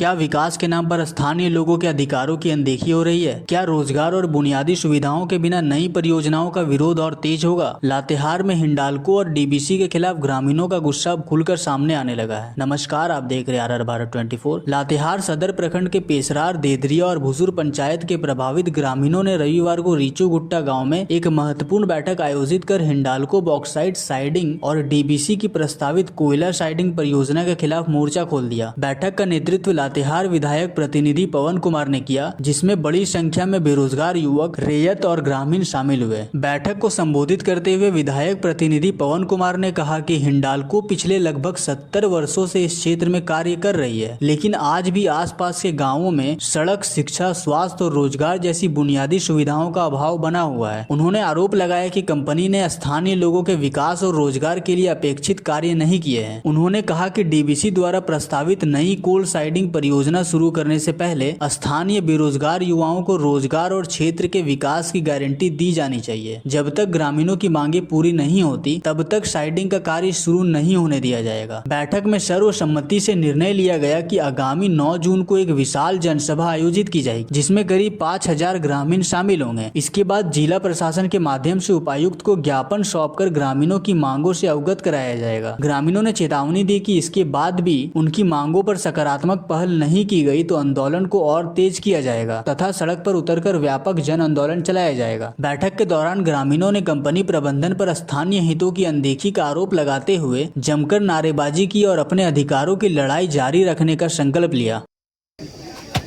क्या विकास के नाम पर स्थानीय लोगों के अधिकारों की अनदेखी हो रही है? क्या रोजगार और बुनियादी सुविधाओं के बिना नई परियोजनाओं का विरोध और तेज होगा? लातेहार में हिंडाल्को और डीबीसी के खिलाफ ग्रामीणों का गुस्सा अब खुलकर सामने आने लगा है। नमस्कार, आप देख रहे हैं RR भारत 24। लातेहार सदर प्रखंड के पेशरार, देदरिया और भुसुर पंचायत के प्रभावित ग्रामीणों ने रविवार को रीचू गुट्टा गाँव में एक महत्वपूर्ण बैठक आयोजित कर हिंडाल्को बॉक्साइट साइडिंग और डीबीसी की प्रस्तावित कोयला साइडिंग परियोजना के खिलाफ मोर्चा खोल दिया। बैठक का नेतृत्व लातेहार विधायक प्रतिनिधि पवन कुमार ने किया, जिसमें बड़ी संख्या में बेरोजगार युवक, रैयत और ग्रामीण शामिल हुए। बैठक को संबोधित करते हुए विधायक प्रतिनिधि पवन कुमार ने कहा कि हिंडाल्को पिछले लगभग 70 वर्षों से इस क्षेत्र में कार्य कर रही है, लेकिन आज भी आसपास के गाँवों में सड़क, शिक्षा, स्वास्थ्य और रोजगार जैसी बुनियादी सुविधाओं का अभाव बना हुआ है। उन्होंने आरोप लगाया कि कंपनी ने स्थानीय लोगों के विकास और रोजगार के लिए अपेक्षित कार्य नहीं किए हैं। उन्होंने कहा कि डीबीसी द्वारा प्रस्तावित नई कोल साइडिंग परियोजना शुरू करने से पहले स्थानीय बेरोजगार युवाओं को रोजगार और क्षेत्र के विकास की गारंटी दी जानी चाहिए। जब तक ग्रामीणों की मांगे पूरी नहीं होती, तब तक साइडिंग का कार्य शुरू नहीं होने दिया जाएगा। बैठक में सर्वसम्मति से निर्णय लिया गया कि आगामी 9 जून को एक विशाल जनसभा आयोजित की जाएगी, जिसमें करीब 5000 ग्रामीण शामिल होंगे। इसके बाद जिला प्रशासन के माध्यम से उपायुक्त को ज्ञापन सौंपकर ग्रामीणों की मांगों से अवगत कराया जाएगा। ग्रामीणों ने चेतावनी दी कि इसके बाद भी उनकी मांगों पर सकारात्मक पहल नहीं की गई तो आंदोलन को और तेज किया जाएगा तथा सड़क पर उतरकर व्यापक जन आंदोलन चलाया जाएगा। बैठक के दौरान ग्रामीणों ने कंपनी प्रबंधन पर स्थानीय हितों की अनदेखी का आरोप लगाते हुए जमकर नारेबाजी की और अपने अधिकारों की लड़ाई जारी रखने का संकल्प लिया।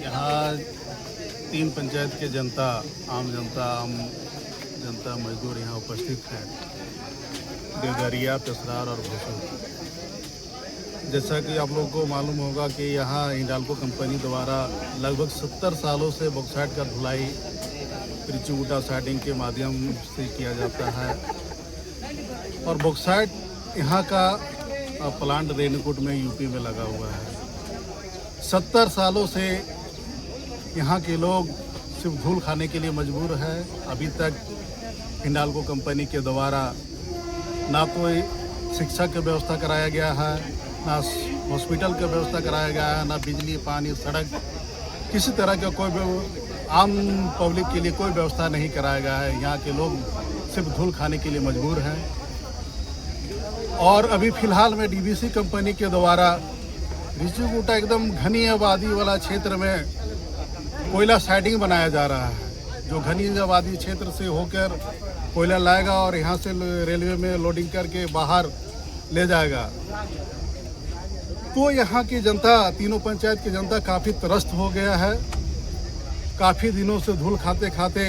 यहाँ 3 पंचायत के जनता, आम जनता मजदूर यहाँ उपस्थित हैं, देदरिया, पेशरार और भुसुर। जैसा कि आप लोगों को मालूम होगा कि यहाँ हिंडाल्को कंपनी द्वारा लगभग 70 सालों से बॉक्साइट का धुलाई रीचू गुट्टा साइडिंग के माध्यम से किया जाता है और बॉक्साइट यहाँ का प्लांट रेणुकूट में यूपी में लगा हुआ है। 70 सालों से यहाँ के लोग सिर्फ धूल खाने के लिए मजबूर है। अभी तक हिंडाल्को कंपनी के द्वारा ना तो शिक्षा की व्यवस्था कराया गया है, ना हॉस्पिटल की व्यवस्था कराया गया है, ना बिजली, पानी, सड़क, किसी तरह का कोई आम पब्लिक के लिए कोई व्यवस्था नहीं कराया गया है। यहाँ के लोग सिर्फ धूल खाने के लिए मजबूर हैं। और अभी फ़िलहाल में डीबीसी कंपनी के द्वारा रीचू गुट्टा एकदम घनी आबादी वाला क्षेत्र में कोयला साइडिंग बनाया जा रहा है, जो घनी आबादी क्षेत्र से होकर कोयला लाएगा और यहाँ से रेलवे में लोडिंग करके बाहर ले जाएगा। तो यहाँ की जनता, तीनों पंचायत की जनता काफ़ी त्रस्त हो गया है। काफ़ी दिनों से धूल खाते खाते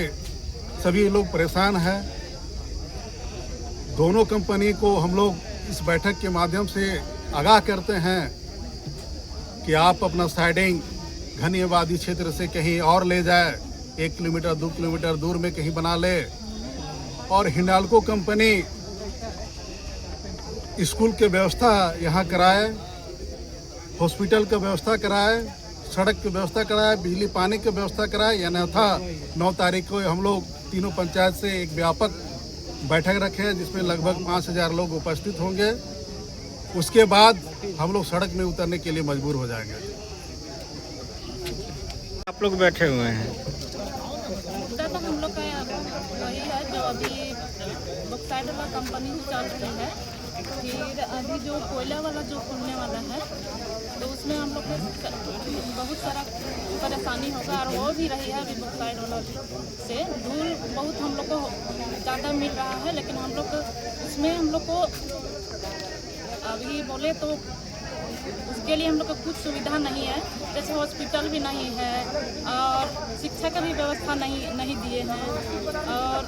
सभी लोग परेशान हैं। दोनों कंपनी को हम लोग इस बैठक के माध्यम से आगाह करते हैं कि आप अपना साइडिंग घनी आबादी क्षेत्र से कहीं और ले जाए, 1 किलोमीटर 2 किलोमीटर दूर में कहीं बना ले। और हिंडाल्को कंपनी स्कूल की व्यवस्था यहाँ कराए, हॉस्पिटल की व्यवस्था कराए, सड़क की व्यवस्था कराए, बिजली पानी की व्यवस्था कराए। यानी था 9 तारीख को हम लोग तीनों पंचायत से एक व्यापक बैठक रखे, जिसमें लगभग 5000 लोग उपस्थित होंगे। उसके बाद हम लोग सड़क में उतरने के लिए मजबूर हो जाएंगे। आप लोग बैठे हुए हैं, तो हम लोग का वही है जो अभी बॉक्साइट वाला कंपनी चल रही है, फिर अभी जो कोयला वाला जो खुलने वाला है, तो उसमें हम लोग को बहुत सारा परेशानी होगा और हो भी रही है। अभी बॉक्साइट वाला से धूल बहुत हम लोग को ज़्यादा मिल रहा है, लेकिन हम लोग उसमें हम लोग को अभी बोले तो उसके लिए हम लोग को कुछ सुविधा नहीं है, जैसे हॉस्पिटल भी नहीं है और शिक्षा का भी व्यवस्था नहीं दिए हैं। और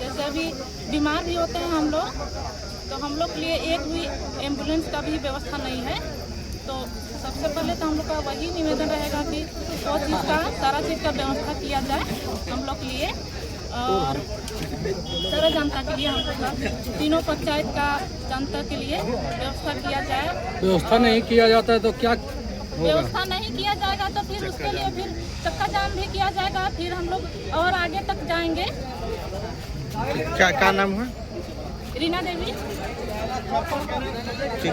जैसे अभी बीमार भी होते हैं हम लोग, तो हम लोग के लिए एक भी एम्बुलेंस का भी व्यवस्था नहीं है। तो सबसे पहले तो हम लोग का वही निवेदन रहेगा कि वो चीज़ का, सारा चीज़ का व्यवस्था किया जाए हम लोग के लिए और सारा जनता के लिए, हम लोग का तीनों पंचायत का जनता के लिए व्यवस्था किया जाए। व्यवस्था नहीं किया जाता है तो क्या व्यवस्था नहीं किया जाएगा तो फिर उसके लिए फिर चक्का जाम भी किया जाएगा, फिर हम लोग और आगे तक जाएंगे। क्या नाम है? रीना देवी। ठीक है।